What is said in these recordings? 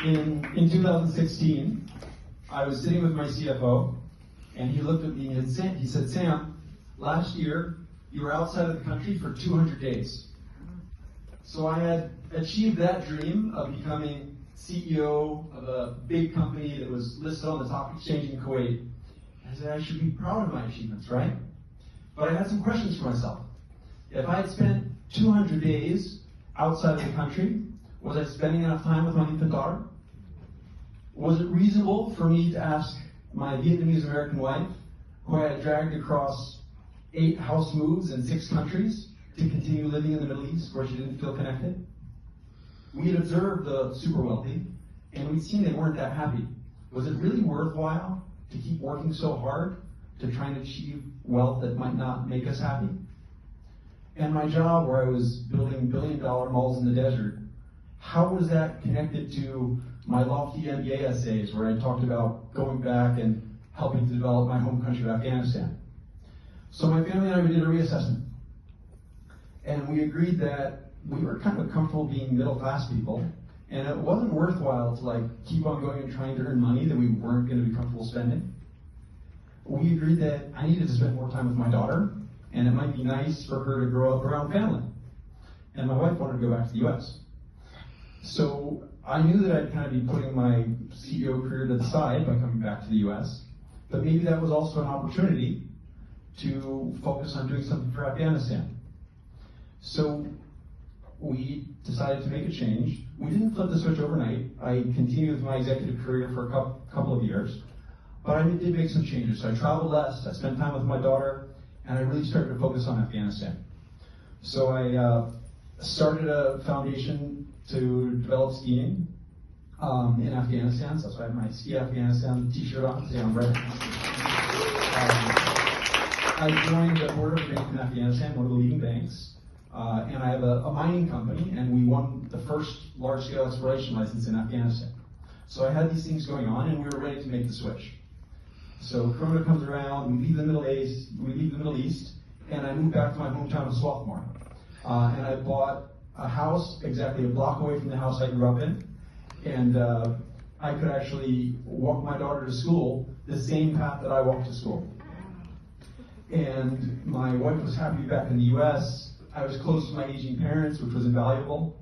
In 2016, I was sitting with my CFO, and he looked at me and he said, Sam, last year you were outside of the country for 200 days. So I had achieved that dream of becoming CEO of a big company that was listed on the top exchange in Kuwait. I said I should be proud of my achievements, right? But I had some questions for myself. If I had spent 200 days outside of the country, was I spending enough time with my infant daughter? Was it reasonable for me to ask my Vietnamese American wife, who I had dragged across 8 house moves in 6 countries, to continue living in the Middle East where she didn't feel connected? We had observed the super wealthy, and we'd seen they weren't that happy. Was it really worthwhile to keep working so hard to try and achieve wealth that might not make us happy? And my job, where I was building billion-dollar malls in the desert, how was that connected to my lofty MBA essays where I talked about going back and helping to develop my home country of Afghanistan? So my family and I, we did a reassessment. And we agreed that we were kind of comfortable being middle-class people, and it wasn't worthwhile to keep on going and trying to earn money that we weren't going to be comfortable spending. We agreed that I needed to spend more time with my daughter, and it might be nice for her to grow up around family. And my wife wanted to go back to the US. So I knew that I'd kind of be putting my CEO career to the side by coming back to the US, but maybe that was also an opportunity to focus on doing something for Afghanistan. So we decided to make a change. We didn't flip the switch overnight. I continued with my executive career for a couple of years, but I did make some changes. So I traveled less, I spent time with my daughter, and I really started to focus on Afghanistan. So I started a foundation to develop skiing in Afghanistan. So that's why I have my Ski Afghanistan t-shirt on. See, I'm ready. I joined the board of a bank in Afghanistan, one of the leading banks. And I have a mining company, and we won the first large-scale exploration license in Afghanistan. So I had these things going on, and we were ready to make the switch. So Corona comes around, we leave the Middle East, and I moved back to my hometown of Swarthmore. And I bought a house exactly a block away from the house I grew up in, and I could actually walk my daughter to school the same path that I walked to school. And my wife was happy to be back in the US. I was close to my aging parents, which was invaluable.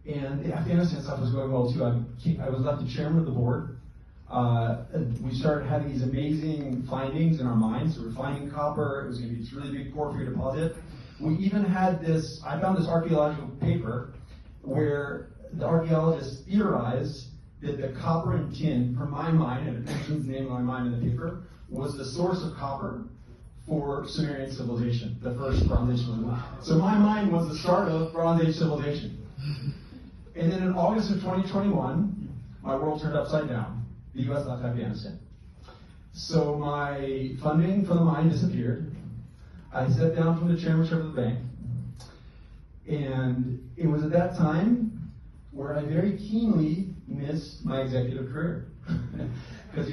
And the Afghanistan stuff was going well too. I was elected chairman of the board. We started having these amazing findings in our mines. So we're finding copper. It was going to be this really big porphyry deposit. We even had I found this archaeological paper where the archaeologists theorized that the copper and tin from my mine, and it mentions the name of my mine in the paper, was the source of copper for Sumerian civilization, the first Bronze Age civilization. So my mine was the start of Bronze Age civilization. And then in August of 2021, my world turned upside down. The US left Afghanistan. So my funding for the mine disappeared. I stepped down from the chairmanship of the bank. And it was at that time where I very keenly missed my executive career. Because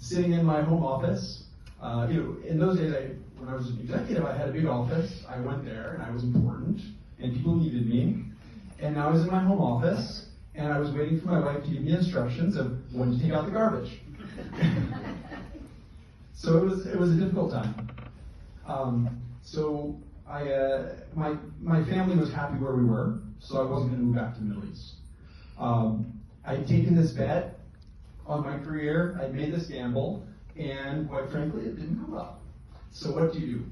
sitting in my home office, in those days, when I was an executive, I had a big office. I went there, and I was important, and people needed me. And now I was in my home office, and I was waiting for my wife to give me instructions of when to take out the garbage. So it was a difficult time. My family was happy where we were, so I wasn't going to move back to the Middle East. I'd taken this bet on my career. I'd made this gamble. And quite frankly, it didn't go well. So what do you do?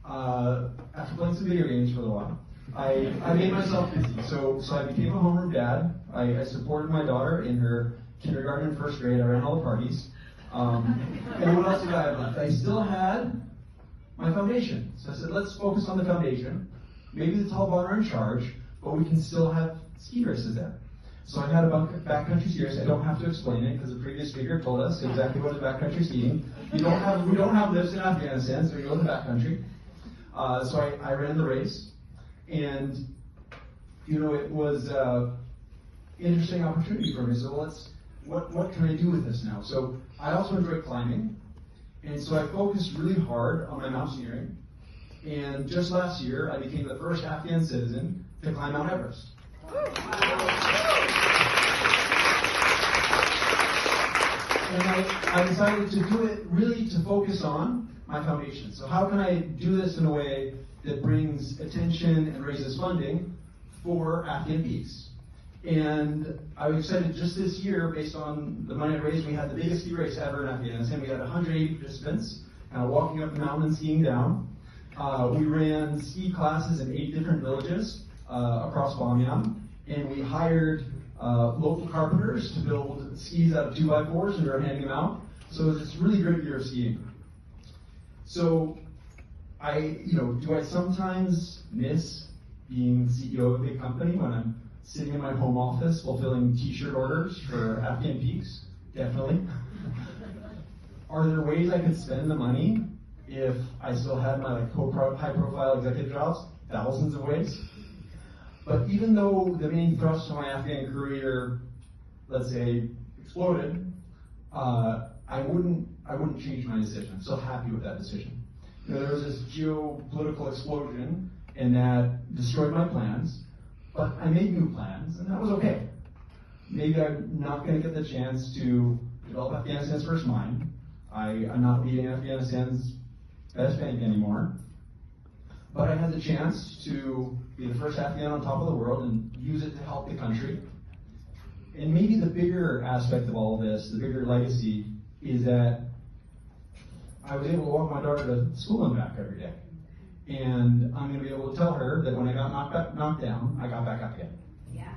After playing some video games for a little while, I made myself busy. So I became a homeroom dad. I supported my daughter in her kindergarten and first grade. I ran all the parties. And what else did I have left? I still had my foundation. So I said, let's focus on the foundation. Maybe the Taliban are in charge, but we can still have ski races there. So I had a backcountry ski race. I don't have to explain it because the previous speaker told us exactly what is backcountry skiing. We don't have lifts in Afghanistan, so we go to the backcountry. So I ran the race, and it was an interesting opportunity for me. So what can I do with this now? So I also enjoy climbing, and so I focused really hard on my mountaineering. And just last year, I became the first Afghan citizen to climb Mount Everest. And I decided to do it really to focus on my foundation. So how can I do this in a way that brings attention and raises funding for Afghan peaks? And I was excited just this year, based on the money I raised, we had the biggest ski race ever in Afghanistan. We had 180 participants walking up the mountain and skiing down. We ran ski classes in 8 different villages across Bamyan, and we hired local carpenters to build skis out of 2x4s, and we were handing them out. So it was this really great year of skiing. So do I sometimes miss being CEO of a big company when I'm sitting in my home office fulfilling t-shirt orders for Afghan peaks? Definitely. Are there ways I could spend the money if I still had my high-profile executive jobs? Thousands of ways. But even though the main thrust of my Afghan career, let's say, exploded, I wouldn't change my decision. I'm so happy with that decision. There was this geopolitical explosion, and that destroyed my plans. But I made new plans, and that was okay. Maybe I'm not going to get the chance to develop Afghanistan's first mine. I'm not leading Afghanistan's best bank anymore. But I had the chance to be the first Afghan on top of the world and use it to help the country. And maybe the bigger aspect of all of this, the bigger legacy, is that I was able to walk my daughter to school and back every day. And I'm going to be able to tell her that when I got knocked down, I got back up again. Yeah.